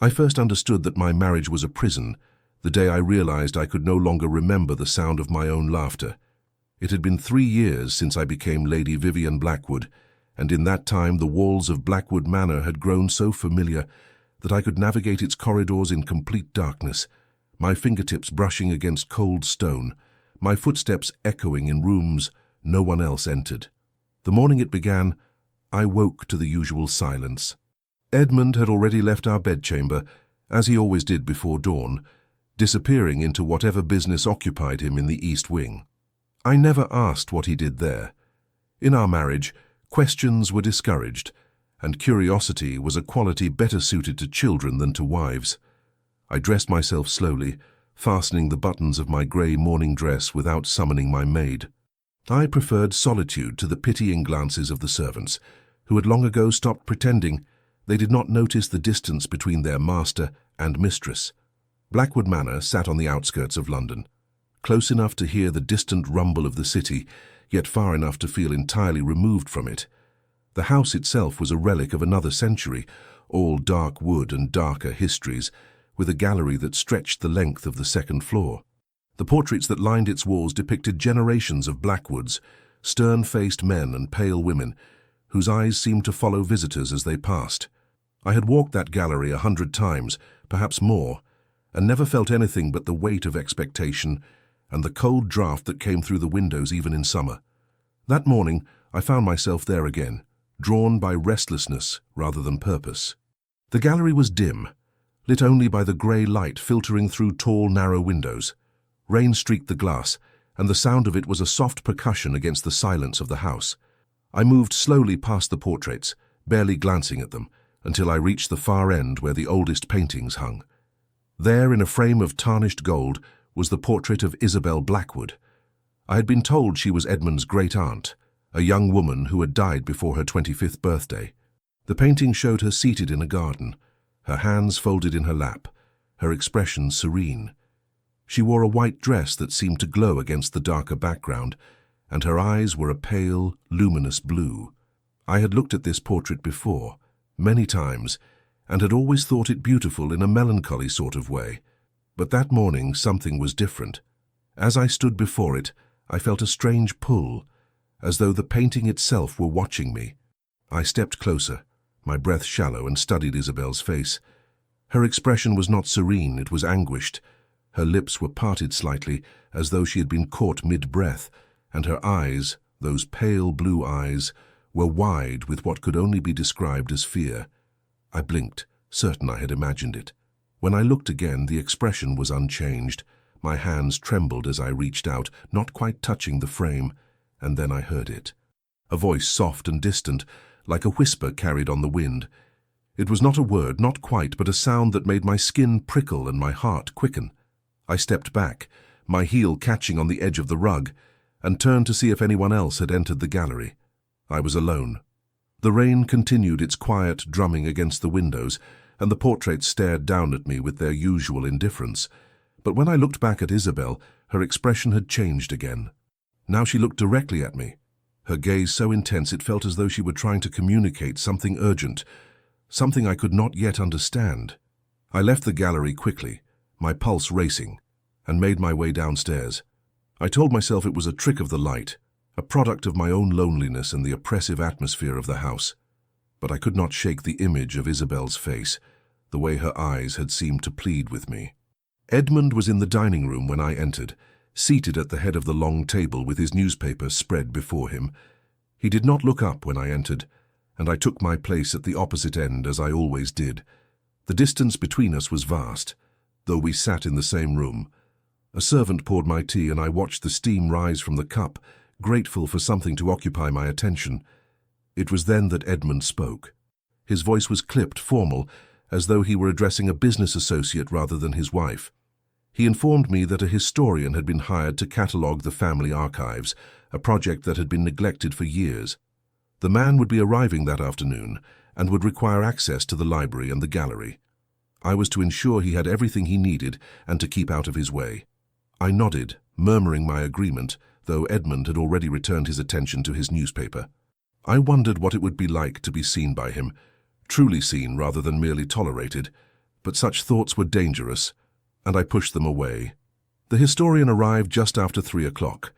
I first understood that my marriage was a prison the day I realized I could no longer remember the sound of my own laughter. It had been 3 years since I became Lady Vivienne Blackwood, and in that time the walls of Blackwood Manor had grown so familiar that I could navigate its corridors in complete darkness, my fingertips brushing against cold stone, my footsteps echoing in rooms no one else entered. The morning it began, I woke to the usual silence. Edmund had already left our bedchamber, as he always did before dawn, disappearing into whatever business occupied him in the east wing. I never asked what he did there. In our marriage, questions were discouraged, and curiosity was a quality better suited to children than to wives. I dressed myself slowly, fastening the buttons of my grey morning dress without summoning my maid. I preferred solitude to the pitying glances of the servants, who had long ago stopped pretending they did not notice the distance between their master and mistress. Blackwood Manor sat on the outskirts of London, close enough to hear the distant rumble of the city, yet far enough to feel entirely removed from it. The house itself was a relic of another century, all dark wood and darker histories, with a gallery that stretched the length of the second floor. The portraits that lined its walls depicted generations of Blackwoods, stern-faced men and pale women, whose eyes seemed to follow visitors as they passed. I had walked that gallery 100 times, perhaps more, and never felt anything but the weight of expectation and the cold draught that came through the windows even in summer. That morning, I found myself there again, drawn by restlessness rather than purpose. The gallery was dim, lit only by the grey light filtering through tall, narrow windows. Rain streaked the glass, and the sound of it was a soft percussion against the silence of the house. I moved slowly past the portraits, barely glancing at them, until I reached the far end where the oldest paintings hung. There, in a frame of tarnished gold, was the portrait of Isabel Blackwood. I had been told she was Edmund's great-aunt, a young woman who had died before her 25th birthday. The painting showed her seated in a garden, her hands folded in her lap, her expression serene. She wore a white dress that seemed to glow against the darker background, and her eyes were a pale, luminous blue. I had looked at this portrait before, many times, and had always thought it beautiful in a melancholy sort of way. But that morning something was different. As I stood before it, I felt a strange pull, as though the painting itself were watching me. I stepped closer, my breath shallow, and studied Isabel's face. Her expression was not serene, it was anguished. Her lips were parted slightly, as though she had been caught mid-breath, and her eyes, those pale blue eyes, were wide with what could only be described as fear. I blinked, certain I had imagined it. When I looked again, the expression was unchanged. My hands trembled as I reached out, not quite touching the frame, and then I heard it. A voice soft and distant, like a whisper carried on the wind. It was not a word, not quite, but a sound that made my skin prickle and my heart quicken. I stepped back, my heel catching on the edge of the rug, and turned to see if anyone else had entered the gallery. I was alone. The rain continued its quiet drumming against the windows, and the portraits stared down at me with their usual indifference. But when I looked back at Isabel, her expression had changed again. Now she looked directly at me, her gaze so intense it felt as though she were trying to communicate something urgent, something I could not yet understand. I left the gallery quickly, my pulse racing, and made my way downstairs. I told myself it was a trick of the light, a product of my own loneliness and the oppressive atmosphere of the house. But I could not shake the image of Isabel's face, the way her eyes had seemed to plead with me. Edmund was in the dining room when I entered, seated at the head of the long table with his newspaper spread before him. He did not look up when I entered, and I took my place at the opposite end as I always did. The distance between us was vast, though we sat in the same room. A servant poured my tea, and I watched the steam rise from the cup, grateful for something to occupy my attention. It was then that Edmund spoke. His voice was clipped, formal, as though he were addressing a business associate rather than his wife. He informed me that a historian had been hired to catalogue the family archives, a project that had been neglected for years. The man would be arriving that afternoon and would require access to the library and the gallery. I was to ensure he had everything he needed and to keep out of his way. I nodded, murmuring my agreement, though Edmund had already returned his attention to his newspaper. I wondered what it would be like to be seen by him, truly seen rather than merely tolerated, But such thoughts were dangerous, and I pushed them away. The historian arrived just after 3 o'clock.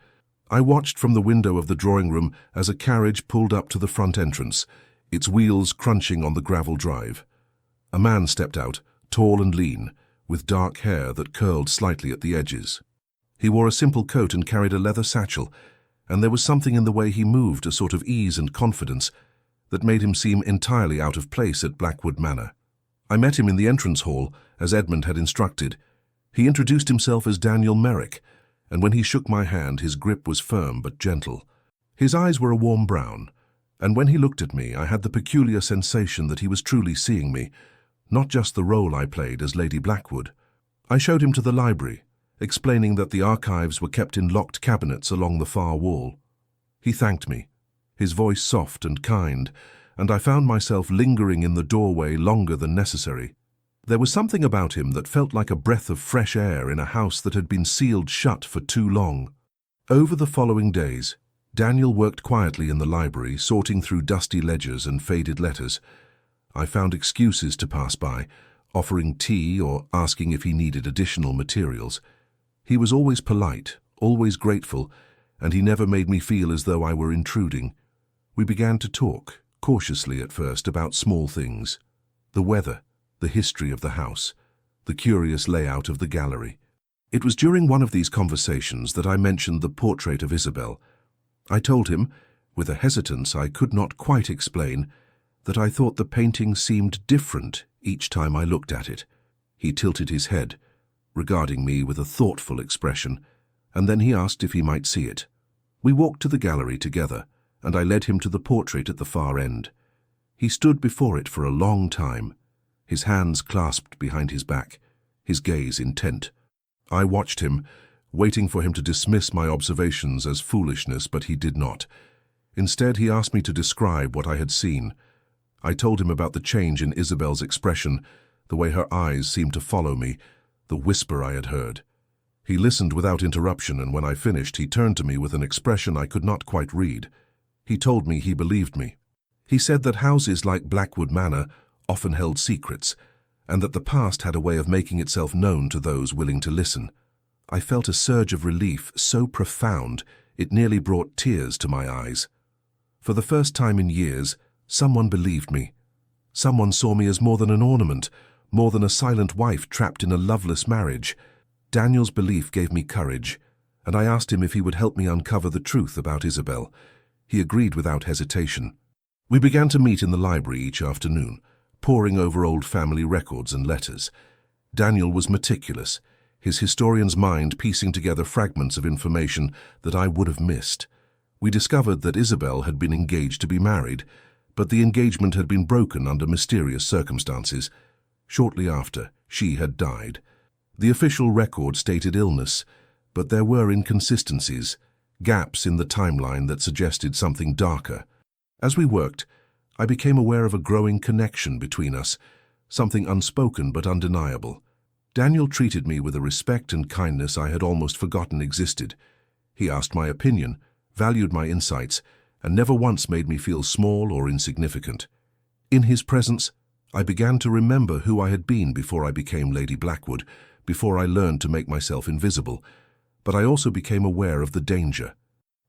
I watched from the window of the drawing room as a carriage pulled up to the front entrance, its wheels crunching on the gravel drive. A man stepped out, tall and lean, with dark hair that curled slightly at the edges. He wore a simple coat and carried a leather satchel, and there was something in the way he moved, a sort of ease and confidence, that made him seem entirely out of place at Blackwood Manor. I met him in the entrance hall, as Edmund had instructed. He introduced himself as Daniel Merrick, and when he shook my hand, his grip was firm but gentle. His eyes were a warm brown, and when he looked at me, I had the peculiar sensation that he was truly seeing me, not just the role I played as Lady Blackwood. I showed him to the library, explaining that the archives were kept in locked cabinets along the far wall. He thanked me, his voice soft and kind, and I found myself lingering in the doorway longer than necessary. There was something about him that felt like a breath of fresh air in a house that had been sealed shut for too long. Over the following days, Daniel worked quietly in the library, sorting through dusty ledgers and faded letters. I found excuses to pass by, offering tea or asking if he needed additional materials. He was always polite, always grateful, and he never made me feel as though I were intruding. We began to talk, cautiously at first, about small things. The weather, the history of the house, the curious layout of the gallery. It was during one of these conversations that I mentioned the portrait of Isabel. I told him, with a hesitance I could not quite explain, that I thought the painting seemed different each time I looked at it. He tilted his head, regarding me with a thoughtful expression, and then he asked if he might see it. We walked to the gallery together, and I led him to the portrait at the far end. He stood before it for a long time, his hands clasped behind his back, his gaze intent. I watched him, waiting for him to dismiss my observations as foolishness, but he did not. Instead, he asked me to describe what I had seen. I told him about the change in Isabel's expression, the way her eyes seemed to follow me, the whisper I had heard. He listened without interruption, and when I finished, he turned to me with an expression I could not quite read. He told me he believed me. He said that houses like Blackwood Manor often held secrets, and that the past had a way of making itself known to those willing to listen. I felt a surge of relief so profound it nearly brought tears to my eyes. For the first time in years, someone believed me. Someone saw me as more than an ornament, more than a silent wife trapped in a loveless marriage. Daniel's belief gave me courage, and I asked him if he would help me uncover the truth about Isabel. He agreed without hesitation. We began to meet in the library each afternoon, poring over old family records and letters. Daniel was meticulous, his historian's mind piecing together fragments of information that I would have missed. We discovered that Isabel had been engaged to be married, but the engagement had been broken under mysterious circumstances. Shortly after, she had died. The official record stated illness, but there were inconsistencies, gaps in the timeline that suggested something darker. As we worked, I became aware of a growing connection between us, something unspoken but undeniable. Daniel treated me with a respect and kindness I had almost forgotten existed. He asked my opinion, valued my insights, and never once made me feel small or insignificant. In his presence, I began to remember who I had been before I became Lady Blackwood, before I learned to make myself invisible. But I also became aware of the danger.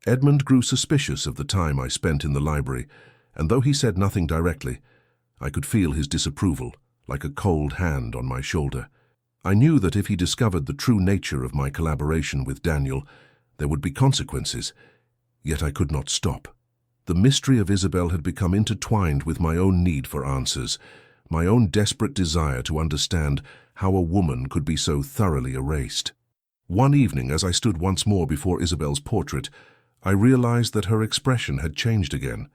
Edmund grew suspicious of the time I spent in the library, and though he said nothing directly, I could feel his disapproval, like a cold hand on my shoulder. I knew that if he discovered the true nature of my collaboration with Daniel, there would be consequences, yet I could not stop. The mystery of Isabel had become intertwined with my own need for answers, my own desperate desire to understand how a woman could be so thoroughly erased. One evening, as I stood once more before Isabel's portrait, I realized that her expression had changed again.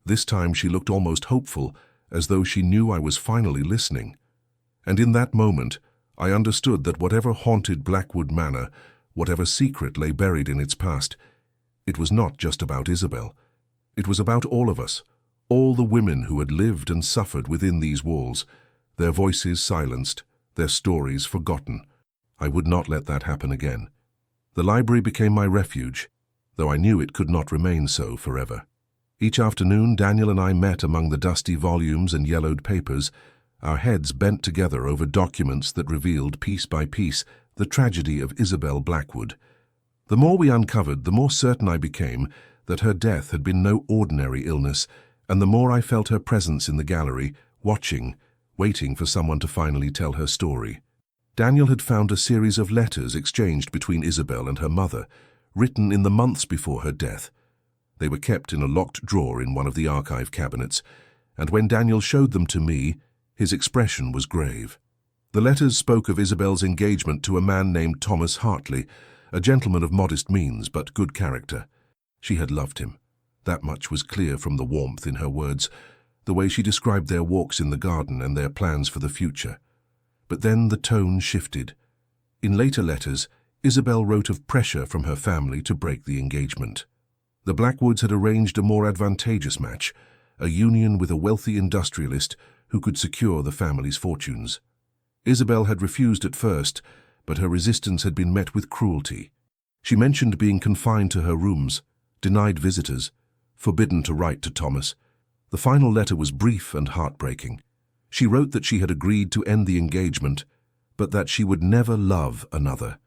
This time she looked almost hopeful, as though she knew I was finally listening. And in that moment, I understood that whatever haunted Blackwood Manor, whatever secret lay buried in its past, it was not just about Isabel. It was about all of us, all the women who had lived and suffered within these walls, their voices silenced, their stories forgotten. I would not let that happen again. The library became my refuge, though I knew it could not remain so forever. Each afternoon, Daniel and I met among the dusty volumes and yellowed papers, our heads bent together over documents that revealed, piece by piece, the tragedy of Isabel Blackwood. The more we uncovered, the more certain I became that her death had been no ordinary illness, and the more I felt her presence in the gallery, watching, waiting for someone to finally tell her story. Daniel had found a series of letters exchanged between Isabel and her mother, written in the months before her death. They were kept in a locked drawer in one of the archive cabinets, and when Daniel showed them to me, his expression was grave. The letters spoke of Isabel's engagement to a man named Thomas Hartley, a gentleman of modest means but good character. She had loved him. That much was clear from the warmth in her words, the way she described their walks in the garden and their plans for the future. But then the tone shifted. In later letters, Isabel wrote of pressure from her family to break the engagement. The Blackwoods had arranged a more advantageous match, a union with a wealthy industrialist who could secure the family's fortunes. Isabel had refused at first, but her resistance had been met with cruelty. She mentioned being confined to her rooms, denied visitors, forbidden to write to Thomas. The final letter was brief and heartbreaking. She wrote that she had agreed to end the engagement, but that she would never love another.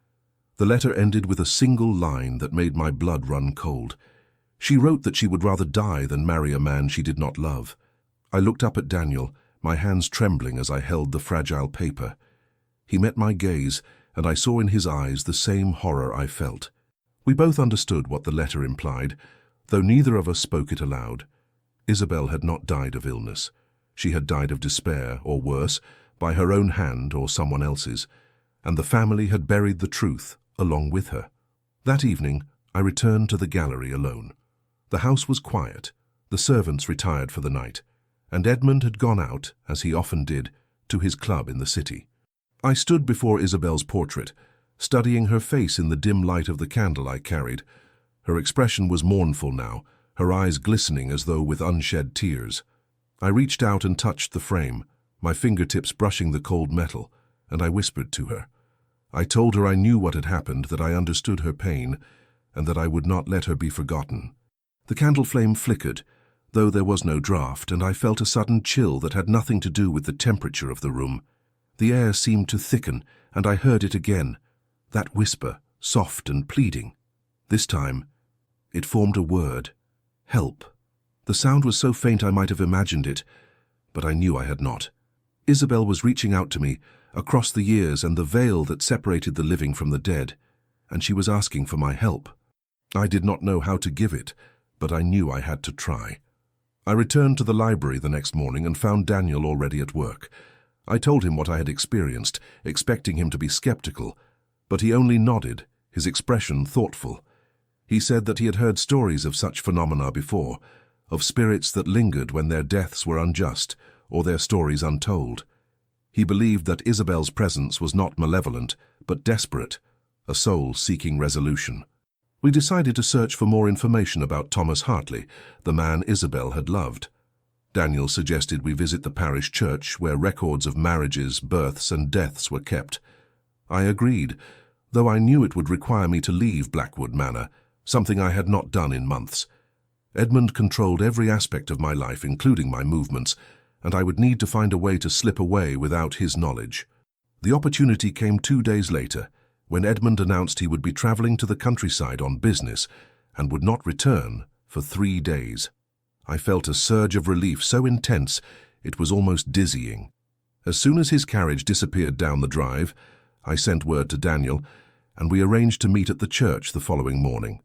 The letter ended with a single line that made my blood run cold. She wrote that she would rather die than marry a man she did not love. I looked up at Daniel, my hands trembling as I held the fragile paper. He met my gaze, and I saw in his eyes the same horror I felt. We both understood what the letter implied, though neither of us spoke it aloud. Isabel had not died of illness. She had died of despair, or worse, by her own hand or someone else's, and the family had buried the truth along with her. That evening, I returned to the gallery alone. The house was quiet, the servants retired for the night, and Edmund had gone out, as he often did, to his club in the city. I stood before Isabel's portrait, studying her face in the dim light of the candle I carried. Her expression was mournful now, her eyes glistening as though with unshed tears. I reached out and touched the frame, my fingertips brushing the cold metal, and I whispered to her. I told her I knew what had happened, that I understood her pain, and that I would not let her be forgotten. The candle flame flickered, though there was no draught, and I felt a sudden chill that had nothing to do with the temperature of the room. The air seemed to thicken, and I heard it again, that whisper, soft and pleading. This time, it formed a word. Help. The sound was so faint I might have imagined it, but I knew I had not. Isabel was reaching out to me, across the years and the veil that separated the living from the dead, and she was asking for my help. I did not know how to give it, but I knew I had to try. I returned to the library the next morning and found Daniel already at work. I told him what I had experienced, expecting him to be skeptical, but he only nodded, his expression thoughtful. He said that he had heard stories of such phenomena before, of spirits that lingered when their deaths were unjust or their stories untold. He believed that Isabel's presence was not malevolent, but desperate, a soul seeking resolution. We decided to search for more information about Thomas Hartley, the man Isabel had loved. Daniel suggested we visit the parish church where records of marriages, births, and deaths were kept. I agreed, though I knew it would require me to leave Blackwood Manor, something I had not done in months. Edmund controlled every aspect of my life, including my movements, and I would need to find a way to slip away without his knowledge. The opportunity came 2 days later, when Edmund announced he would be traveling to the countryside on business and would not return for 3 days. I felt a surge of relief so intense it was almost dizzying. As soon as his carriage disappeared down the drive, I sent word to Daniel, and we arranged to meet at the church the following morning.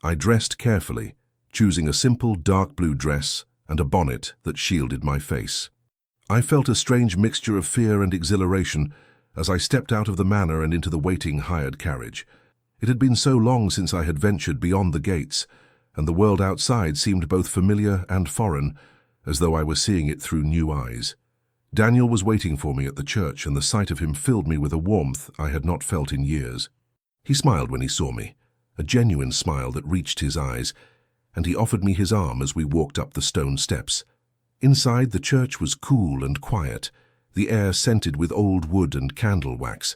I dressed carefully, choosing a simple dark blue dress and a bonnet that shielded my face. I felt a strange mixture of fear and exhilaration as I stepped out of the manor and into the waiting hired carriage. It had been so long since I had ventured beyond the gates, and the world outside seemed both familiar and foreign, as though I was seeing it through new eyes. Daniel was waiting for me at the church, and the sight of him filled me with a warmth I had not felt in years. He smiled when he saw me, a genuine smile that reached his eyes, and he offered me his arm as we walked up the stone steps. Inside, the church was cool and quiet, the air scented with old wood and candle wax.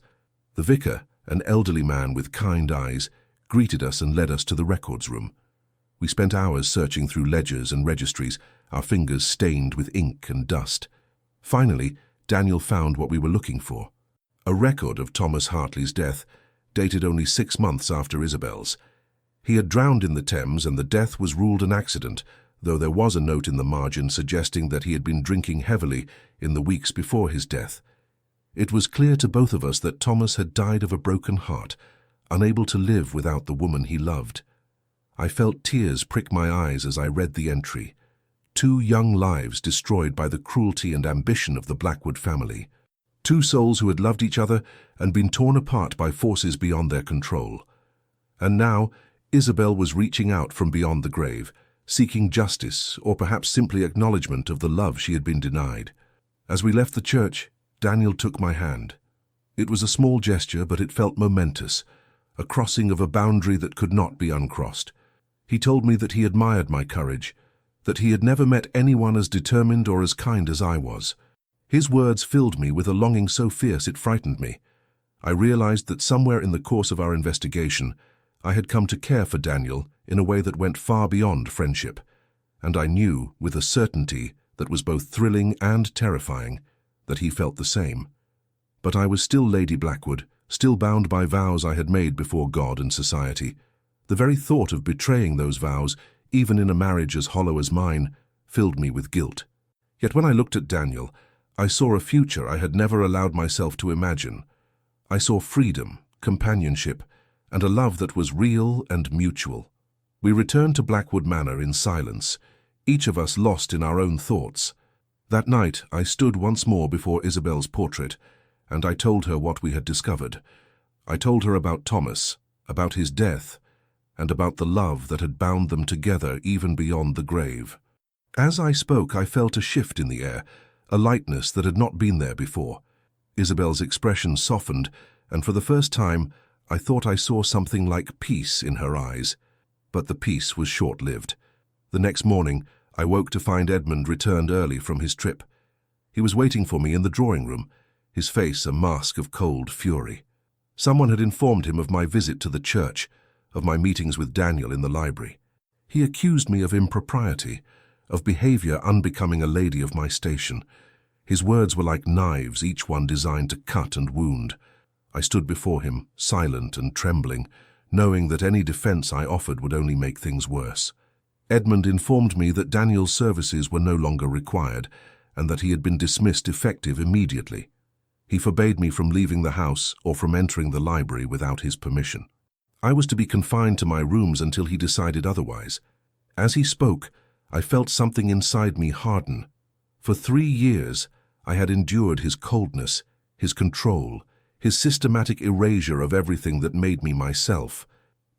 The vicar, an elderly man with kind eyes, greeted us and led us to the records room. We spent hours searching through ledgers and registries, our fingers stained with ink and dust. Finally, Daniel found what we were looking for. A record of Thomas Hartley's death, dated only 6 months after Isabel's. He had drowned in the Thames and the death was ruled an accident, though there was a note in the margin suggesting that he had been drinking heavily in the weeks before his death. It was clear to both of us that Thomas had died of a broken heart, unable to live without the woman he loved. I felt tears prick my eyes as I read the entry. 2 young lives destroyed by the cruelty and ambition of the Blackwood family. 2 souls who had loved each other and been torn apart by forces beyond their control. And now, Isabel was reaching out from beyond the grave, seeking justice or perhaps simply acknowledgement of the love she had been denied. As we left the church, Daniel took my hand. It was a small gesture, but it felt momentous, a crossing of a boundary that could not be uncrossed. He told me that he admired my courage, that he had never met anyone as determined or as kind as I was. His words filled me with a longing so fierce it frightened me. I realized that somewhere in the course of our investigation, I had come to care for Daniel in a way that went far beyond friendship, and I knew, with a certainty that was both thrilling and terrifying, that he felt the same. But I was still Lady Blackwood, still bound by vows I had made before God and society. The very thought of betraying those vows, even in a marriage as hollow as mine, filled me with guilt. Yet when I looked at Daniel, I saw a future I had never allowed myself to imagine. I saw freedom, companionship, and a love that was real and mutual. We returned to Blackwood Manor in silence, each of us lost in our own thoughts. That night I stood once more before Isabel's portrait, and I told her what we had discovered. I told her about Thomas, about his death, and about the love that had bound them together even beyond the grave. As I spoke, I felt a shift in the air, a lightness that had not been there before. Isabel's expression softened, and for the first time, I thought I saw something like peace in her eyes. But the peace was short-lived. The next morning, I woke to find Edmund returned early from his trip. He was waiting for me in the drawing room, his face a mask of cold fury. Someone had informed him of my visit to the church, of my meetings with Daniel in the library. He accused me of impropriety, of behavior unbecoming a lady of my station. His words were like knives, each one designed to cut and wound. I stood before him, silent and trembling, knowing that any defense I offered would only make things worse. Edmund informed me that Daniel's services were no longer required, and that he had been dismissed effective immediately. He forbade me from leaving the house or from entering the library without his permission. I was to be confined to my rooms until he decided otherwise. As he spoke, I felt something inside me harden. For 3 years, I had endured his coldness, his control, his systematic erasure of everything that made me myself.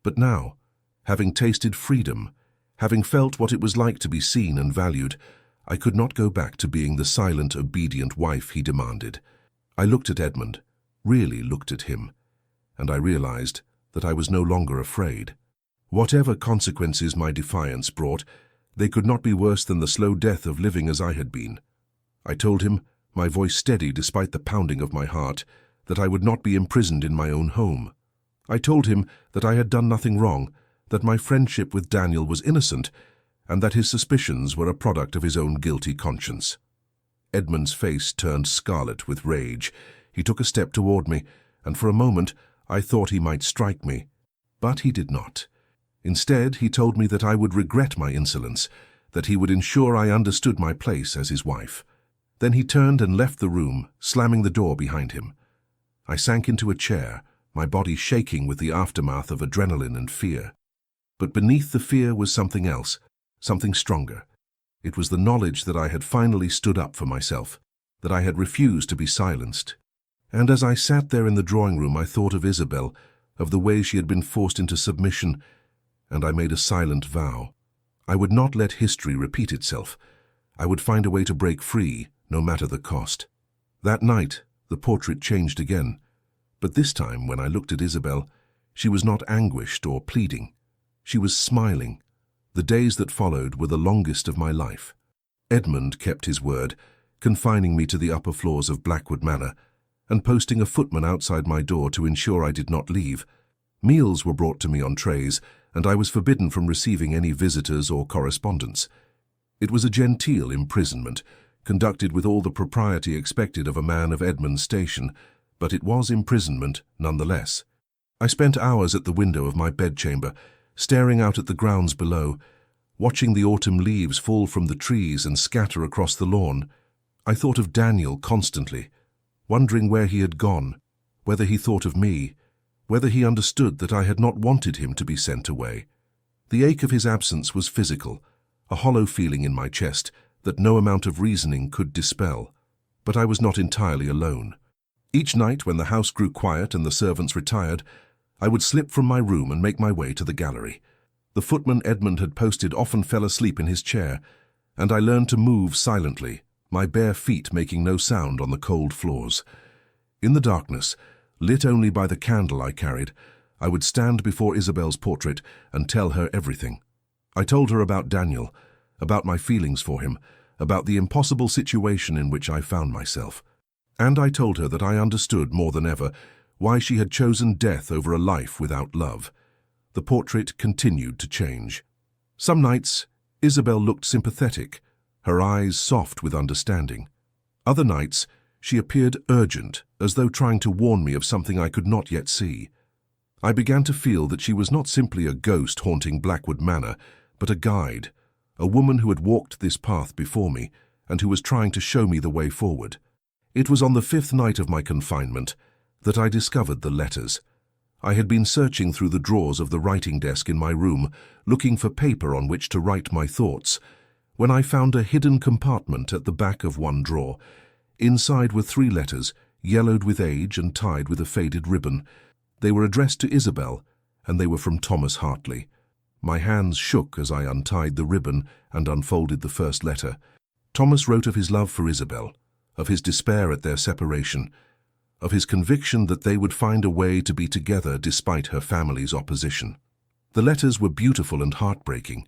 But now, having tasted freedom, having felt what it was like to be seen and valued, I could not go back to being the silent, obedient wife he demanded. I looked at Edmund, really looked at him, and I realized that I was no longer afraid. Whatever consequences my defiance brought, they could not be worse than the slow death of living as I had been. I told him, my voice steady despite the pounding of my heart, that I would not be imprisoned in my own home. I told him that I had done nothing wrong, that my friendship with Daniel was innocent, and that his suspicions were a product of his own guilty conscience. Edmund's face turned scarlet with rage. He took a step toward me, and for a moment I thought he might strike me. But he did not. Instead, he told me that I would regret my insolence, that he would ensure I understood my place as his wife. Then he turned and left the room, slamming the door behind him. I sank into a chair, my body shaking with the aftermath of adrenaline and fear. But beneath the fear was something else, something stronger. It was the knowledge that I had finally stood up for myself, that I had refused to be silenced. And as I sat there in the drawing room, I thought of Isabel, of the way she had been forced into submission, and I made a silent vow. I would not let history repeat itself. I would find a way to break free, no matter the cost. That night, the portrait changed again, but this time, when I looked at Isabel, she was not anguished or pleading. She was smiling. The days that followed were the longest of my life. Edmund kept his word, confining me to the upper floors of Blackwood Manor, and posting a footman outside my door to ensure I did not leave. Meals were brought to me on trays, and I was forbidden from receiving any visitors or correspondence. It was a genteel imprisonment, conducted with all the propriety expected of a man of Edmund's station, but it was imprisonment nonetheless. I spent hours at the window of my bedchamber, staring out at the grounds below, watching the autumn leaves fall from the trees and scatter across the lawn. I thought of Daniel constantly, wondering where he had gone, whether he thought of me, whether he understood that I had not wanted him to be sent away. The ache of his absence was physical, a hollow feeling in my chest that no amount of reasoning could dispel. But I was not entirely alone. Each night, when the house grew quiet and the servants retired, I would slip from my room and make my way to the gallery. The footman Edmund had posted often fell asleep in his chair, and I learned to move silently, my bare feet making no sound on the cold floors. In the darkness, lit only by the candle I carried, I would stand before Isabel's portrait and tell her everything. I told her about Daniel, about my feelings for him, about the impossible situation in which I found myself. And I told her that I understood more than ever why she had chosen death over a life without love. The portrait continued to change. Some nights, Isabel looked sympathetic, her eyes soft with understanding. Other nights, she appeared urgent, as though trying to warn me of something I could not yet see. I began to feel that she was not simply a ghost haunting Blackwood Manor, but a guide, a woman who had walked this path before me and who was trying to show me the way forward. It was on the 5th night of my confinement that I discovered the letters. I had been searching through the drawers of the writing desk in my room, looking for paper on which to write my thoughts, when I found a hidden compartment at the back of one drawer. Inside were 3 letters, yellowed with age and tied with a faded ribbon. They were addressed to Isabel, and they were from Thomas Hartley. My hands shook as I untied the ribbon and unfolded the first letter. Thomas wrote of his love for Isabel, of his despair at their separation, of his conviction that they would find a way to be together despite her family's opposition. The letters were beautiful and heartbreaking,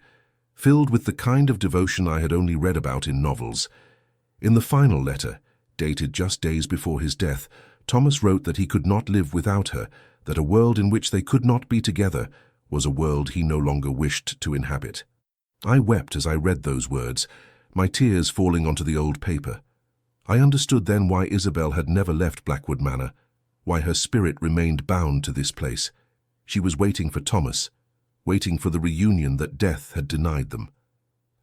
filled with the kind of devotion I had only read about in novels. In the final letter, dated just days before his death, Thomas wrote that he could not live without her, that a world in which they could not be together was a world he no longer wished to inhabit. I wept as I read those words, my tears falling onto the old paper. I understood then why Isabel had never left Blackwood Manor, why her spirit remained bound to this place. She was waiting for Thomas, waiting for the reunion that death had denied them.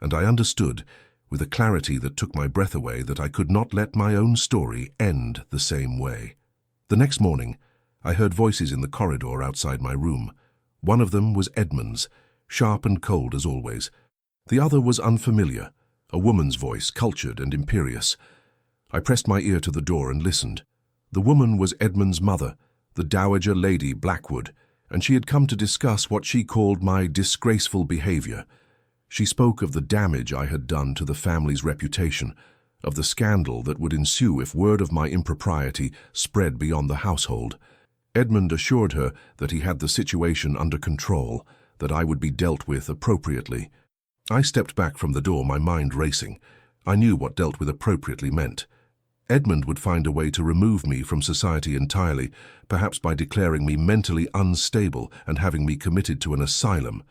And I understood, with a clarity that took my breath away, that I could not let my own story end the same way. The next morning, I heard voices in the corridor outside my room. One of them was Edmund's, sharp and cold as always. The other was unfamiliar, a woman's voice, cultured and imperious. I pressed my ear to the door and listened. The woman was Edmund's mother, the Dowager Lady Blackwood, and she had come to discuss what she called my disgraceful behavior. She spoke of the damage I had done to the family's reputation, of the scandal that would ensue if word of my impropriety spread beyond the household. Edmund assured her that he had the situation under control, that I would be dealt with appropriately. I stepped back from the door, my mind racing. I knew what dealt with appropriately meant. Edmund would find a way to remove me from society entirely, perhaps by declaring me mentally unstable and having me committed to an asylum.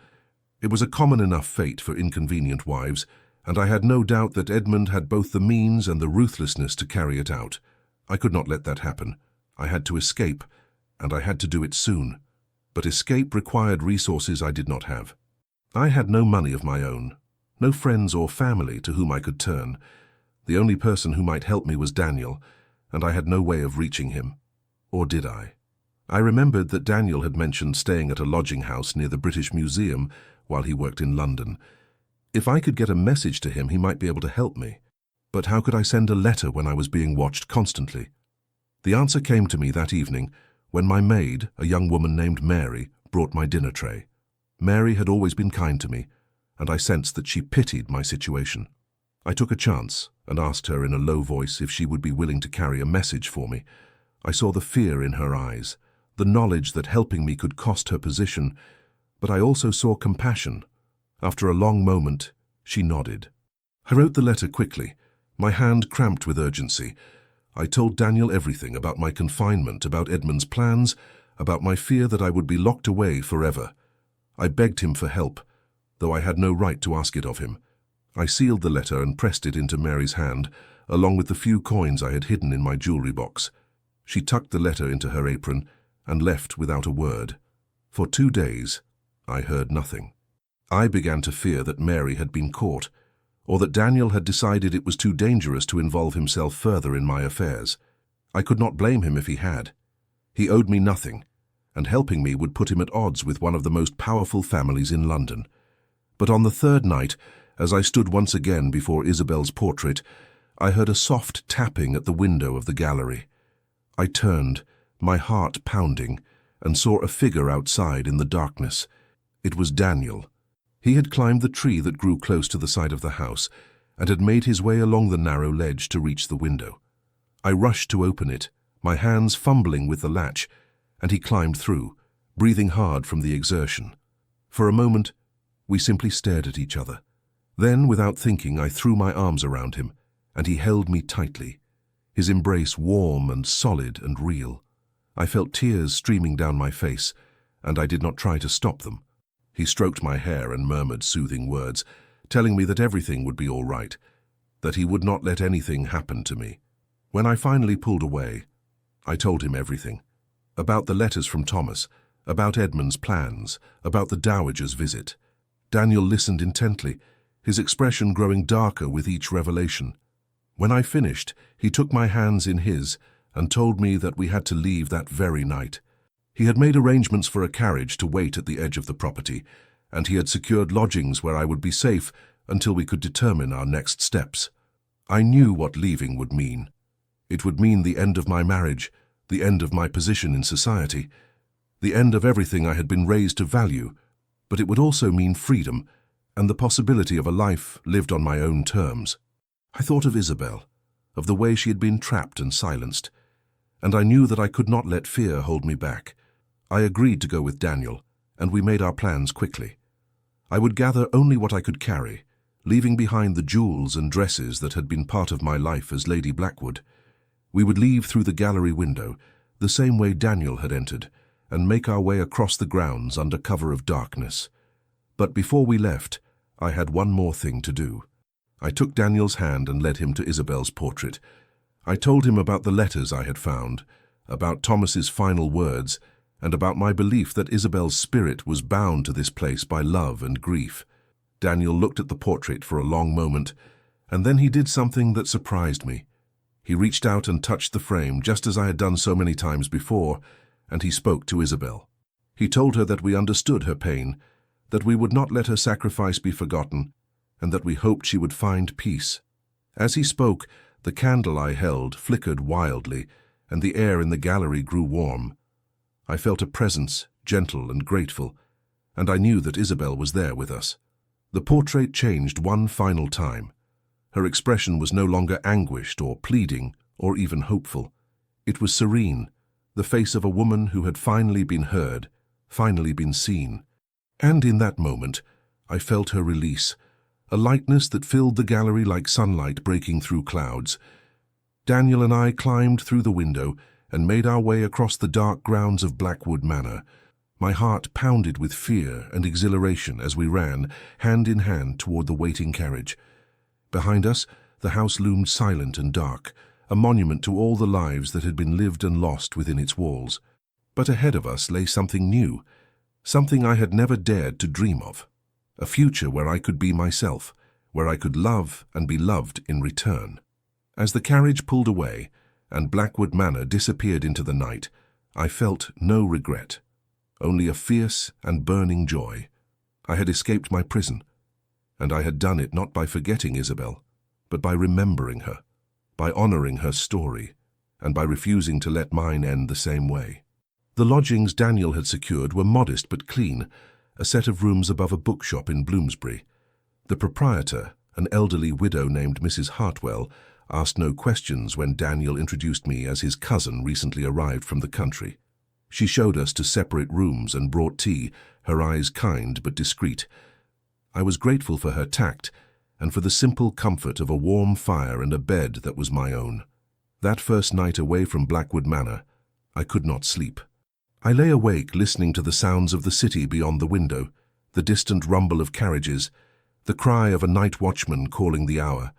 It was a common enough fate for inconvenient wives, and I had no doubt that Edmund had both the means and the ruthlessness to carry it out. I could not let that happen. I had to escape, and I had to do it soon. But escape required resources I did not have. I had no money of my own, no friends or family to whom I could turn. The only person who might help me was Daniel, and I had no way of reaching him. Or did I? I remembered that Daniel had mentioned staying at a lodging house near the British Museum while he worked in London. If I could get a message to him, he might be able to help me. But how could I send a letter when I was being watched constantly? The answer came to me that evening when my maid, a young woman named Mary, brought my dinner tray. Mary had always been kind to me, and I sensed that she pitied my situation. I took a chance and asked her in a low voice if she would be willing to carry a message for me. I saw the fear in her eyes, the knowledge that helping me could cost her position, but I also saw compassion. After a long moment, she nodded. I wrote the letter quickly, my hand cramped with urgency. I told Daniel everything about my confinement, about Edmund's plans, about my fear that I would be locked away forever. I begged him for help, though I had no right to ask it of him. I sealed the letter and pressed it into Mary's hand, along with the few coins I had hidden in my jewelry box. She tucked the letter into her apron and left without a word. For 2 days, I heard nothing. I began to fear that Mary had been caught, or that Daniel had decided it was too dangerous to involve himself further in my affairs. I could not blame him if he had. He owed me nothing, and helping me would put him at odds with one of the most powerful families in London. But on the 3rd night, as I stood once again before Isabel's portrait, I heard a soft tapping at the window of the gallery. I turned, my heart pounding, and saw a figure outside in the darkness. It was Daniel. He had climbed the tree that grew close to the side of the house and had made his way along the narrow ledge to reach the window. I rushed to open it, my hands fumbling with the latch, and he climbed through, breathing hard from the exertion. For a moment, we simply stared at each other. Then, without thinking, I threw my arms around him, and he held me tightly, his embrace warm and solid and real. I felt tears streaming down my face, and I did not try to stop them. He stroked my hair and murmured soothing words, telling me that everything would be all right, that he would not let anything happen to me. When I finally pulled away, I told him everything. About the letters from Thomas, about Edmund's plans, about the Dowager's visit. Daniel listened intently, his expression growing darker with each revelation. When I finished, he took my hands in his and told me that we had to leave that very night. He had made arrangements for a carriage to wait at the edge of the property, and he had secured lodgings where I would be safe until we could determine our next steps. I knew what leaving would mean. It would mean the end of my marriage, the end of my position in society, the end of everything I had been raised to value, but it would also mean freedom and the possibility of a life lived on my own terms. I thought of Isabel, of the way she had been trapped and silenced, and I knew that I could not let fear hold me back. I agreed to go with Daniel, and we made our plans quickly. I would gather only what I could carry, leaving behind the jewels and dresses that had been part of my life as Lady Blackwood. We would leave through the gallery window, the same way Daniel had entered, and make our way across the grounds under cover of darkness. But before we left, I had one more thing to do. I took Daniel's hand and led him to Isabel's portrait. I told him about the letters I had found, about Thomas's final words, and about my belief that Isabel's spirit was bound to this place by love and grief. Daniel looked at the portrait for a long moment, and then he did something that surprised me. He reached out and touched the frame, just as I had done so many times before, and he spoke to Isabel. He told her that we understood her pain, that we would not let her sacrifice be forgotten, and that we hoped she would find peace. As he spoke, the candle I held flickered wildly, and the air in the gallery grew warm. I felt a presence, gentle and grateful, and I knew that Isabel was there with us. The portrait changed one final time. Her expression was no longer anguished or pleading or even hopeful. It was serene, the face of a woman who had finally been heard, finally been seen. And in that moment, I felt her release, a lightness that filled the gallery like sunlight breaking through clouds. Daniel and I climbed through the window and made our way across the dark grounds of Blackwood Manor. My heart pounded with fear and exhilaration as we ran, hand in hand, toward the waiting carriage. Behind us, the house loomed silent and dark, a monument to all the lives that had been lived and lost within its walls. But ahead of us lay something new, something I had never dared to dream of. A future where I could be myself, where I could love and be loved in return. As the carriage pulled away and Blackwood Manor disappeared into the night, I felt no regret, only a fierce and burning joy. I had escaped my prison, and I had done it not by forgetting Isabel, but by remembering her, by honoring her story, and by refusing to let mine end the same way. The lodgings Daniel had secured were modest but clean, a set of rooms above a bookshop in Bloomsbury. The proprietor, an elderly widow named Mrs. Hartwell, asked no questions when Daniel introduced me as his cousin recently arrived from the country. She showed us to separate rooms and brought tea, her eyes kind but discreet. I was grateful for her tact and for the simple comfort of a warm fire and a bed that was my own. That first night away from Blackwood Manor, I could not sleep. I lay awake listening to the sounds of the city beyond the window, the distant rumble of carriages, the cry of a night watchman calling the hour.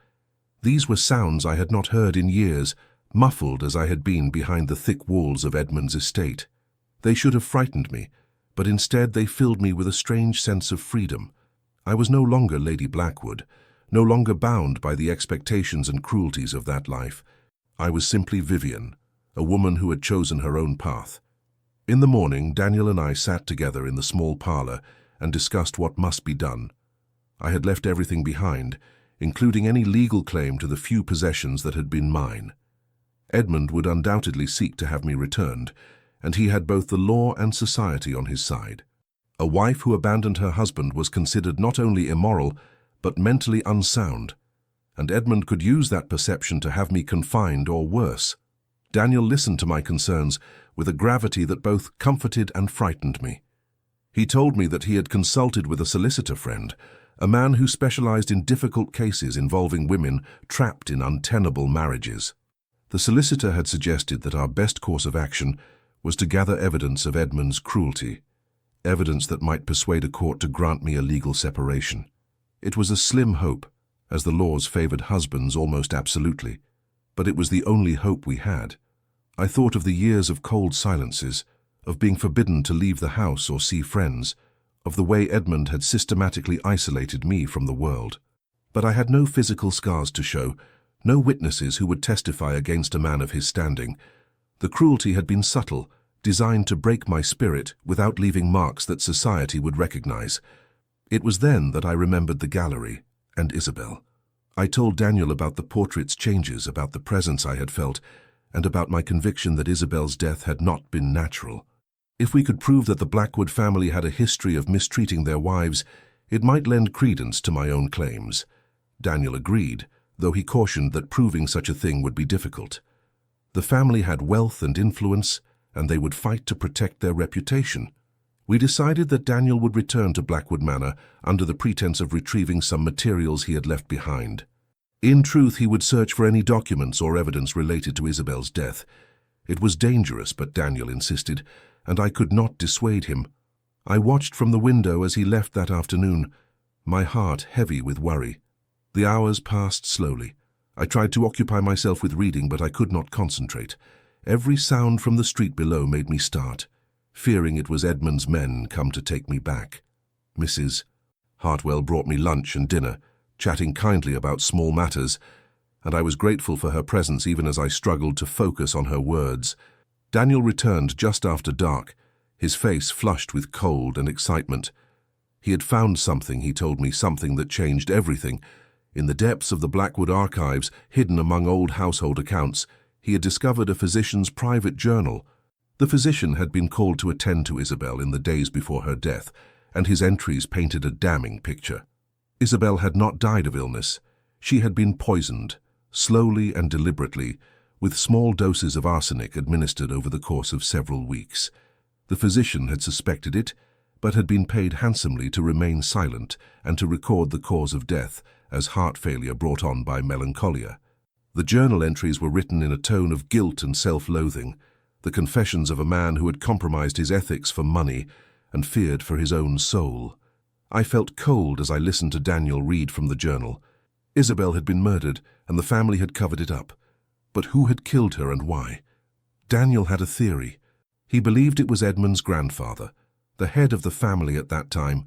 These were sounds I had not heard in years, muffled as I had been behind the thick walls of Edmund's estate. They should have frightened me, but instead they filled me with a strange sense of freedom. I was no longer Lady Blackwood, no longer bound by the expectations and cruelties of that life. I was simply Vivienne, a woman who had chosen her own path. In the morning, Daniel and I sat together in the small parlour and discussed what must be done. I had left everything behind, including any legal claim to the few possessions that had been mine. Edmund would undoubtedly seek to have me returned, and he had both the law and society on his side. A wife who abandoned her husband was considered not only immoral, but mentally unsound, and Edmund could use that perception to have me confined or worse. Daniel listened to my concerns with a gravity that both comforted and frightened me. He told me that he had consulted with a solicitor friend, a man who specialized in difficult cases involving women trapped in untenable marriages. The solicitor had suggested that our best course of action was to gather evidence of Edmund's cruelty, evidence that might persuade a court to grant me a legal separation. It was a slim hope, as the laws favored husbands almost absolutely, but it was the only hope we had. I thought of the years of cold silences, of being forbidden to leave the house or see friends, of the way Edmund had systematically isolated me from the world. But I had no physical scars to show, no witnesses who would testify against a man of his standing. The cruelty had been subtle, designed to break my spirit without leaving marks that society would recognize. It was then that I remembered the gallery and Isabel. I told Daniel about the portrait's changes, about the presence I had felt, and about my conviction that Isabel's death had not been natural. If we could prove that the Blackwood family had a history of mistreating their wives, it might lend credence to my own claims. Daniel agreed, though he cautioned that proving such a thing would be difficult. The family had wealth and influence, and they would fight to protect their reputation. We decided that Daniel would return to Blackwood Manor under the pretense of retrieving some materials he had left behind. In truth, he would search for any documents or evidence related to Isabel's death. It was dangerous, but Daniel insisted, and I could not dissuade him. I watched from the window as he left that afternoon, my heart heavy with worry. The hours passed slowly. I tried to occupy myself with reading, but I could not concentrate. Every sound from the street below made me start, fearing it was Edmund's men come to take me back. Mrs. Hartwell brought me lunch and dinner, chatting kindly about small matters, and I was grateful for her presence even as I struggled to focus on her words. Daniel returned just after dark, his face flushed with cold and excitement. He had found something, he told me, something that changed everything. In the depths of the Blackwood archives, hidden among old household accounts, he had discovered a physician's private journal. The physician had been called to attend to Isabel in the days before her death, and his entries painted a damning picture. Isabel had not died of illness. She had been poisoned, slowly and deliberately, with small doses of arsenic administered over the course of several weeks. The physician had suspected it, but had been paid handsomely to remain silent and to record the cause of death as heart failure brought on by melancholia. The journal entries were written in a tone of guilt and self-loathing, the confessions of a man who had compromised his ethics for money and feared for his own soul. I felt cold as I listened to Daniel read from the journal. Isabel had been murdered, and the family had covered it up. But who had killed her and why? Daniel had a theory. He believed it was Edmund's grandfather, the head of the family at that time,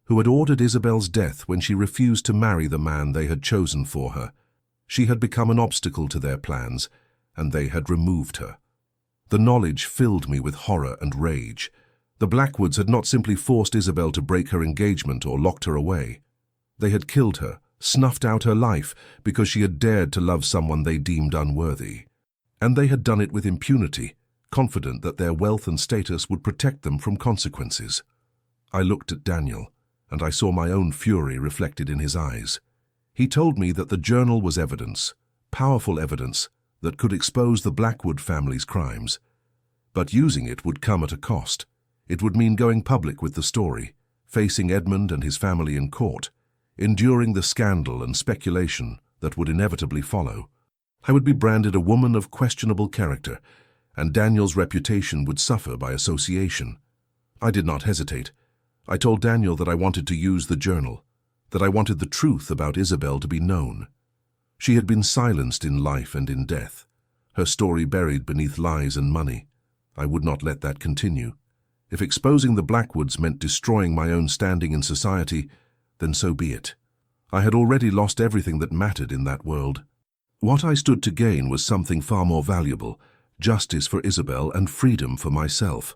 who had ordered Isabel's death when she refused to marry the man they had chosen for her. She had become an obstacle to their plans, and they had removed her. The knowledge filled me with horror and rage. The Blackwoods had not simply forced Isabel to break her engagement or locked her away. They had killed her, snuffed out her life, because she had dared to love someone they deemed unworthy. And they had done it with impunity, confident that their wealth and status would protect them from consequences. I looked at Daniel, and I saw my own fury reflected in his eyes. He told me that the journal was evidence, powerful evidence, that could expose the Blackwood family's crimes. But using it would come at a cost. It would mean going public with the story, facing Edmund and his family in court, enduring the scandal and speculation that would inevitably follow. I would be branded a woman of questionable character, and Daniel's reputation would suffer by association. I did not hesitate. I told Daniel that I wanted to use the journal, that I wanted the truth about Isabel to be known. She had been silenced in life and in death, her story buried beneath lies and money. I would not let that continue. If exposing the Blackwoods meant destroying my own standing in society, then so be it. I had already lost everything that mattered in that world. What I stood to gain was something far more valuable: justice for Isabel and freedom for myself.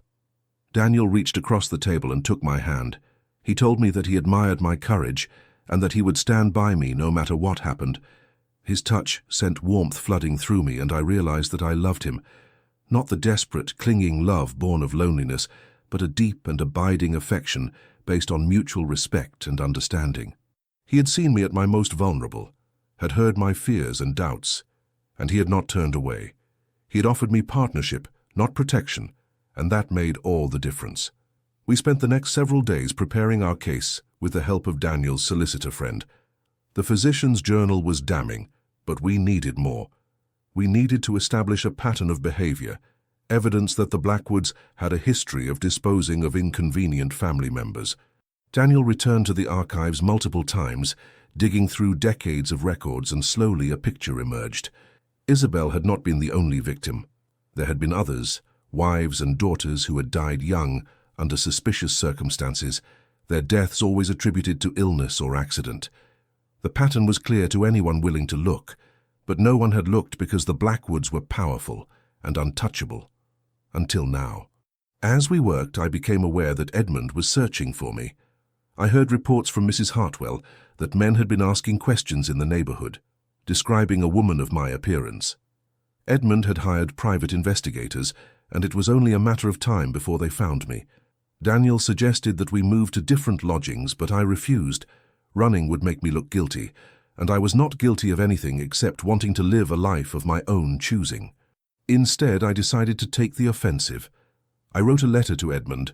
Daniel reached across the table and took my hand. He told me that he admired my courage and that he would stand by me no matter what happened. His touch sent warmth flooding through me, and I realized that I loved him. Not the desperate, clinging love born of loneliness, but a deep and abiding affection based on mutual respect and understanding. He had seen me at my most vulnerable, had heard my fears and doubts, and he had not turned away. He had offered me partnership, not protection, and that made all the difference. We spent the next several days preparing our case with the help of Daniel's solicitor friend. The physician's journal was damning, but we needed more. We needed to establish a pattern of behavior, evidence that the Blackwoods had a history of disposing of inconvenient family members. Daniel returned to the archives multiple times, digging through decades of records, and slowly a picture emerged. Isabel had not been the only victim. There had been others, wives and daughters who had died young, under suspicious circumstances, their deaths always attributed to illness or accident. The pattern was clear to anyone willing to look, but no one had looked because the Blackwoods were powerful and untouchable. Until now. As we worked, I became aware that Edmund was searching for me. I heard reports from Mrs. Hartwell that men had been asking questions in the neighborhood, describing a woman of my appearance. Edmund had hired private investigators, and it was only a matter of time before they found me. Daniel suggested that we move to different lodgings, but I refused. Running would make me look guilty, and I was not guilty of anything except wanting to live a life of my own choosing. Instead, I decided to take the offensive. I wrote a letter to Edmund,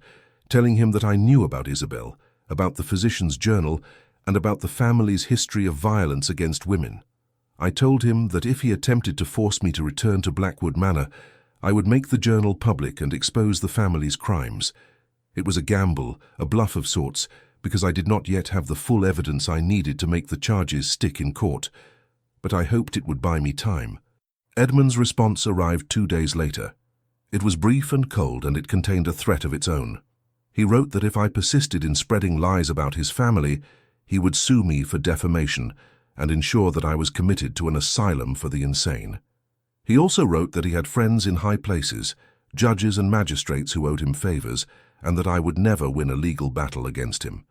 telling him that I knew about Isabel, about the physician's journal, and about the family's history of violence against women. I told him that if he attempted to force me to return to Blackwood Manor, I would make the journal public and expose the family's crimes. It was a gamble, a bluff of sorts, because I did not yet have the full evidence I needed to make the charges stick in court, but I hoped it would buy me time. Edmund's response arrived 2 days later. It was brief and cold, and it contained a threat of its own. He wrote that if I persisted in spreading lies about his family, he would sue me for defamation and ensure that I was committed to an asylum for the insane. He also wrote that he had friends in high places, judges and magistrates who owed him favors, and that I would never win a legal battle against him.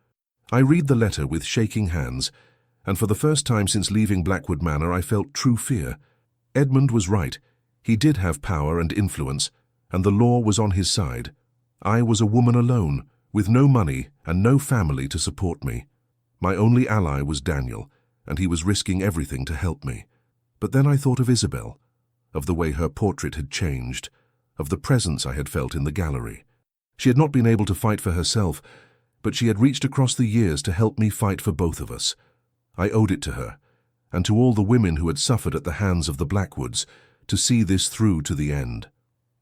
I read the letter with shaking hands, and for the first time since leaving Blackwood Manor I felt true fear. Edmund was right. He did have power and influence, and the law was on his side. I was a woman alone, with no money and no family to support me. My only ally was Daniel, and he was risking everything to help me. But then I thought of Isabel, of the way her portrait had changed, of the presence I had felt in the gallery. She had not been able to fight for herself, but she had reached across the years to help me fight for both of us. I owed it to her, and to all the women who had suffered at the hands of the Blackwoods, to see this through to the end.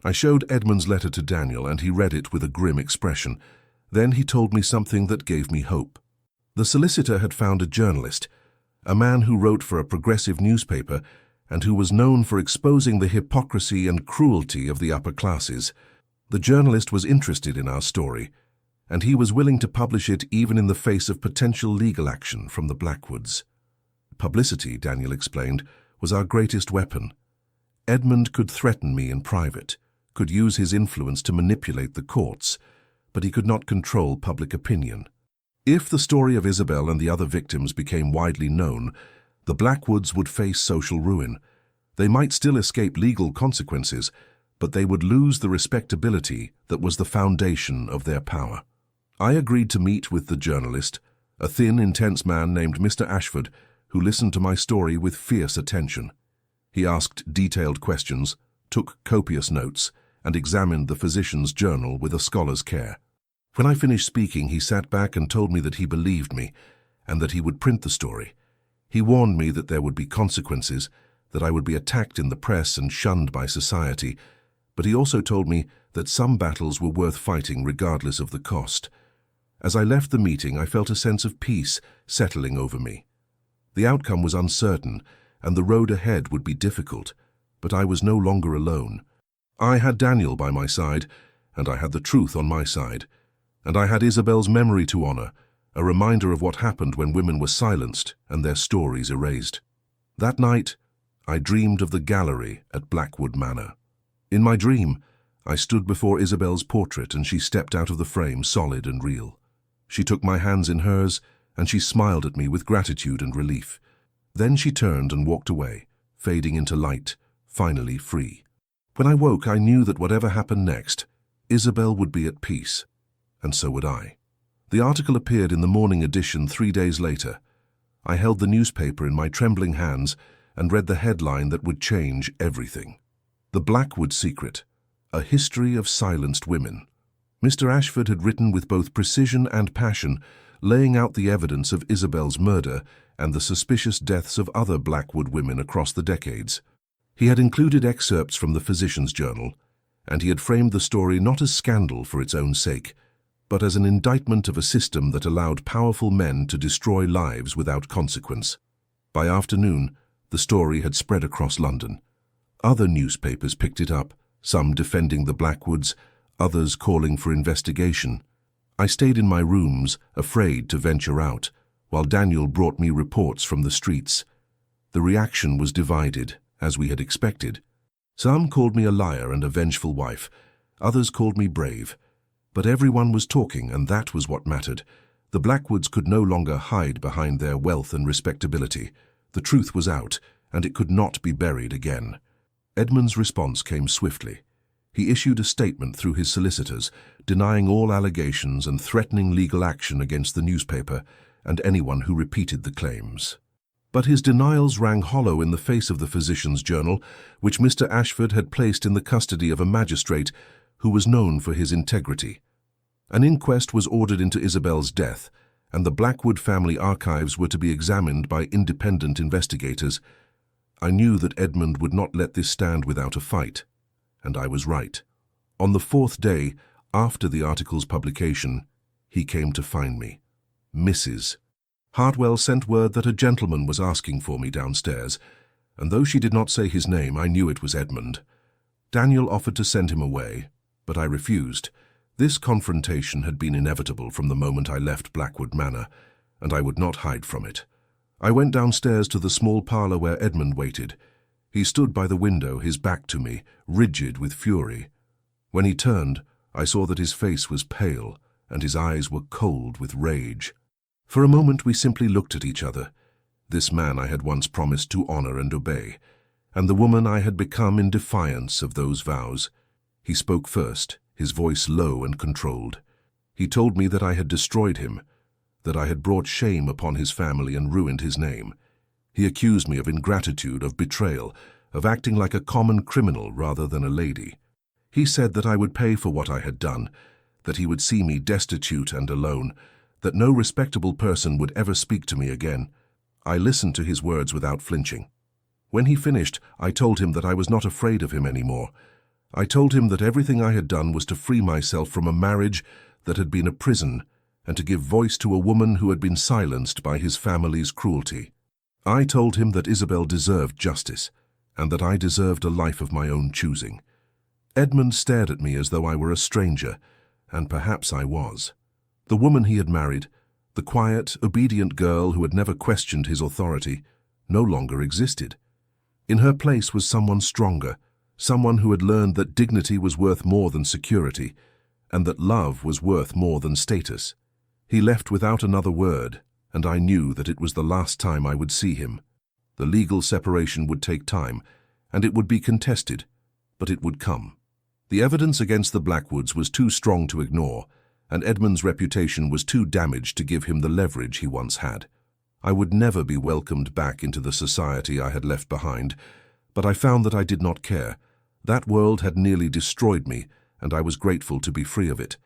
I showed Edmund's letter to Daniel, and he read it with a grim expression. Then he told me something that gave me hope. The solicitor had found a journalist, a man who wrote for a progressive newspaper and who was known for exposing the hypocrisy and cruelty of the upper classes. The journalist was interested in our story, and he was willing to publish it even in the face of potential legal action from the Blackwoods. Publicity, Daniel explained, was our greatest weapon. Edmund could threaten me in private, could use his influence to manipulate the courts, but he could not control public opinion. If the story of Isabel and the other victims became widely known, the Blackwoods would face social ruin. They might still escape legal consequences, but they would lose the respectability that was the foundation of their power. I agreed to meet with the journalist, a thin, intense man named Mr. Ashford, who listened to my story with fierce attention. He asked detailed questions, took copious notes, and examined the physician's journal with a scholar's care. When I finished speaking, he sat back and told me that he believed me, and that he would print the story. He warned me that there would be consequences, that I would be attacked in the press and shunned by society, but he also told me that some battles were worth fighting regardless of the cost. As I left the meeting, I felt a sense of peace settling over me. The outcome was uncertain, and the road ahead would be difficult, but I was no longer alone. I had Daniel by my side, and I had the truth on my side, and I had Isabel's memory to honor, a reminder of what happened when women were silenced and their stories erased. That night, I dreamed of the gallery at Blackwood Manor. In my dream, I stood before Isabel's portrait and she stepped out of the frame solid and real. She took my hands in hers and she smiled at me with gratitude and relief. Then she turned and walked away, fading into light, finally free. When I woke, I knew that whatever happened next, Isabel would be at peace, and so would I. The article appeared in the morning edition 3 days later. I held the newspaper in my trembling hands and read the headline that would change everything. The Blackwood Secret, a history of silenced women. Mr. Ashford had written with both precision and passion, laying out the evidence of Isabel's murder and the suspicious deaths of other Blackwood women across the decades. He had included excerpts from the Physician's Journal, and he had framed the story not as scandal for its own sake, but as an indictment of a system that allowed powerful men to destroy lives without consequence. By afternoon, the story had spread across London. Other newspapers picked it up, some defending the Blackwoods, others calling for investigation. I stayed in my rooms, afraid to venture out, while Daniel brought me reports from the streets. The reaction was divided, as we had expected. Some called me a liar and a vengeful wife, others called me brave. But everyone was talking, and that was what mattered. The Blackwoods could no longer hide behind their wealth and respectability. The truth was out, and it could not be buried again. Edmund's response came swiftly. He issued a statement through his solicitors, denying all allegations and threatening legal action against the newspaper and anyone who repeated the claims. But his denials rang hollow in the face of the Physician's Journal, which Mr. Ashford had placed in the custody of a magistrate who was known for his integrity. An inquest was ordered into Isabel's death, and the Blackwood family archives were to be examined by independent investigators. I knew that Edmund would not let this stand without a fight, and I was right. On the 4th day, after the article's publication, he came to find me. Mrs. Hartwell sent word that a gentleman was asking for me downstairs, and though she did not say his name, I knew it was Edmund. Daniel offered to send him away, but I refused. This confrontation had been inevitable from the moment I left Blackwood Manor, and I would not hide from it. I went downstairs to the small parlour where Edmund waited. He stood by the window, his back to me, rigid with fury. When he turned, I saw that his face was pale, and his eyes were cold with rage. For a moment we simply looked at each other. This man I had once promised to honour and obey, and the woman I had become in defiance of those vows. He spoke first, his voice low and controlled. He told me that I had destroyed him, that I had brought shame upon his family and ruined his name. He accused me of ingratitude, of betrayal, of acting like a common criminal rather than a lady. He said that I would pay for what I had done, that he would see me destitute and alone, that no respectable person would ever speak to me again. I listened to his words without flinching. When he finished, I told him that I was not afraid of him anymore. I told him that everything I had done was to free myself from a marriage that had been a prison and to give voice to a woman who had been silenced by his family's cruelty. I told him that Isabel deserved justice and that I deserved a life of my own choosing. Edmund stared at me as though I were a stranger, and perhaps I was. The woman he had married, the quiet, obedient girl who had never questioned his authority, no longer existed. In her place was someone stronger, someone who had learned that dignity was worth more than security, and that love was worth more than status. He left without another word, and I knew that it was the last time I would see him. The legal separation would take time, and it would be contested, but it would come. The evidence against the Blackwoods was too strong to ignore, and Edmund's reputation was too damaged to give him the leverage he once had. I would never be welcomed back into the society I had left behind, but I found that I did not care. That world had nearly destroyed me, and I was grateful to be free of it.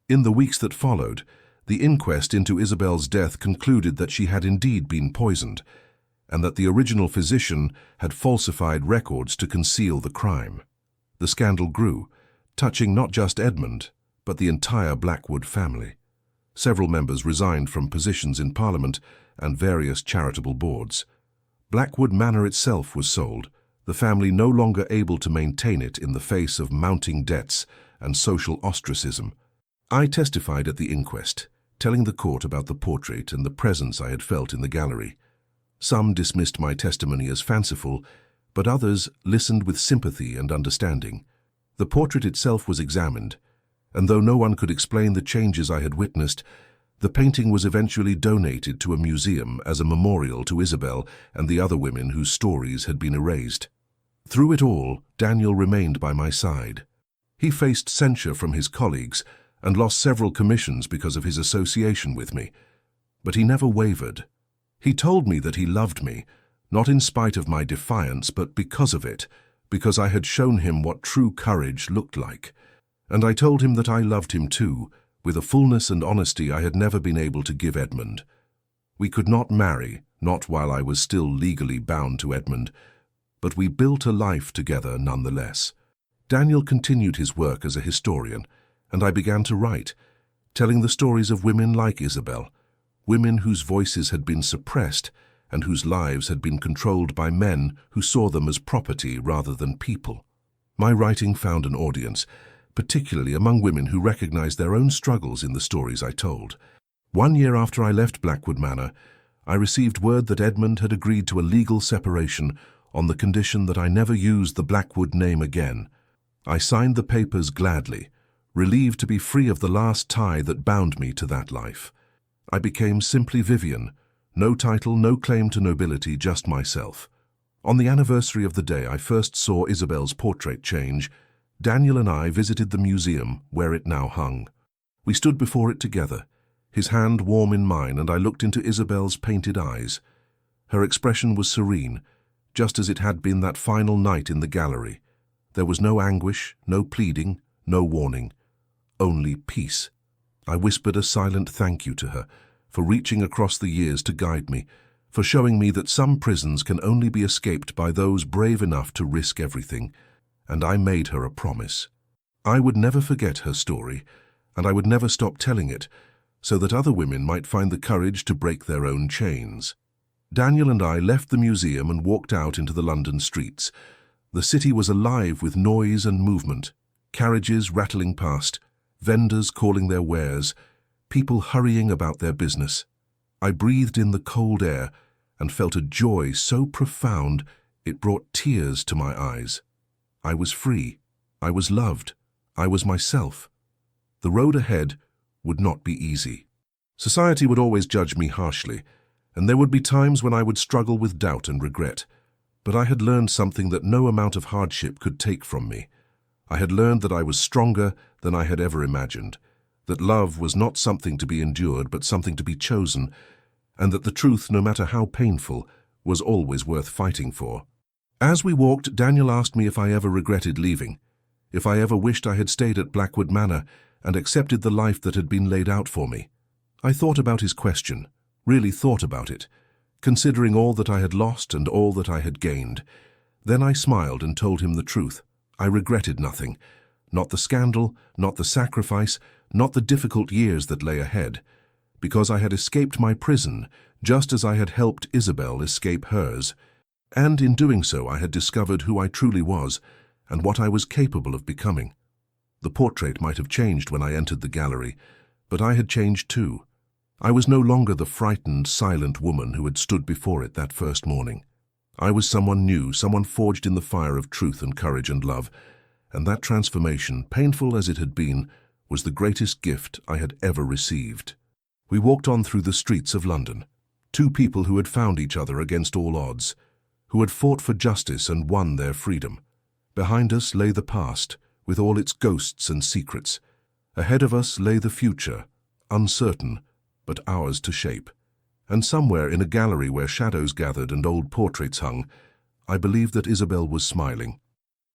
In the weeks that followed, the inquest into Isabel's death concluded that she had indeed been poisoned, and that the original physician had falsified records to conceal the crime. The scandal grew, touching not just Edmund, but the entire Blackwood family. Several members resigned from positions in Parliament and various charitable boards. Blackwood Manor itself was sold, the family no longer able to maintain it in the face of mounting debts and social ostracism. I testified at the inquest, telling the court about the portrait and the presence I had felt in the gallery. Some dismissed my testimony as fanciful, but others listened with sympathy and understanding. The portrait itself was examined, and though no one could explain the changes I had witnessed, the painting was eventually donated to a museum as a memorial to Isabel and the other women whose stories had been erased. Through it all, Daniel remained by my side. He faced censure from his colleagues and lost several commissions because of his association with me, but he never wavered. He told me that he loved me, not in spite of my defiance, but because of it, because I had shown him what true courage looked like. And I told him that I loved him too, with a fullness and honesty I had never been able to give Edmund. We could not marry, not while I was still legally bound to Edmund, but we built a life together nonetheless. Daniel continued his work as a historian, and I began to write, telling the stories of women like Isabel, women whose voices had been suppressed and whose lives had been controlled by men who saw them as property rather than people. My writing found an audience, particularly among women who recognized their own struggles in the stories I told. 1 year after I left Blackwood Manor, I received word that Edmund had agreed to a legal separation on the condition that I never used the Blackwood name again. I signed the papers gladly, relieved to be free of the last tie that bound me to that life. I became simply Vivienne, no title, no claim to nobility, just myself. On the anniversary of the day I first saw Isabel's portrait change, Daniel and I visited the museum where it now hung. We stood before it together, his hand warm in mine, and I looked into Isabel's painted eyes. Her expression was serene, just as it had been that final night in the gallery. There was no anguish, no pleading, no warning, only peace. I whispered a silent thank you to her, for reaching across the years to guide me, for showing me that some prisons can only be escaped by those brave enough to risk everything. And I made her a promise. I would never forget her story, and I would never stop telling it, so that other women might find the courage to break their own chains. Daniel and I left the museum and walked out into the London streets. The city was alive with noise and movement, carriages rattling past, vendors calling their wares, people hurrying about their business. I breathed in the cold air and felt a joy so profound it brought tears to my eyes. I was free, I was loved, I was myself. The road ahead would not be easy. Society would always judge me harshly, and there would be times when I would struggle with doubt and regret. But I had learned something that no amount of hardship could take from me. I had learned that I was stronger than I had ever imagined, that love was not something to be endured but something to be chosen, and that the truth, no matter how painful, was always worth fighting for. As we walked, Daniel asked me if I ever regretted leaving, if I ever wished I had stayed at Blackwood Manor and accepted the life that had been laid out for me. I thought about his question, really thought about it, considering all that I had lost and all that I had gained. Then I smiled and told him the truth. I regretted nothing, not the scandal, not the sacrifice, not the difficult years that lay ahead, because I had escaped my prison just as I had helped Isabel escape hers. And in doing so I had discovered who I truly was and what I was capable of becoming. The portrait might have changed when I entered the gallery, but I had changed too. I was no longer the frightened, silent woman who had stood before it that first morning. I was someone new, someone forged in the fire of truth and courage and love, and that transformation, painful as it had been, was the greatest gift I had ever received. We walked on through the streets of London, two people who had found each other against all odds, who had fought for justice and won their freedom. Behind us lay the past, with all its ghosts and secrets. Ahead of us lay the future, uncertain, but ours to shape. And somewhere in a gallery where shadows gathered and old portraits hung, I believed that Isabel was smiling.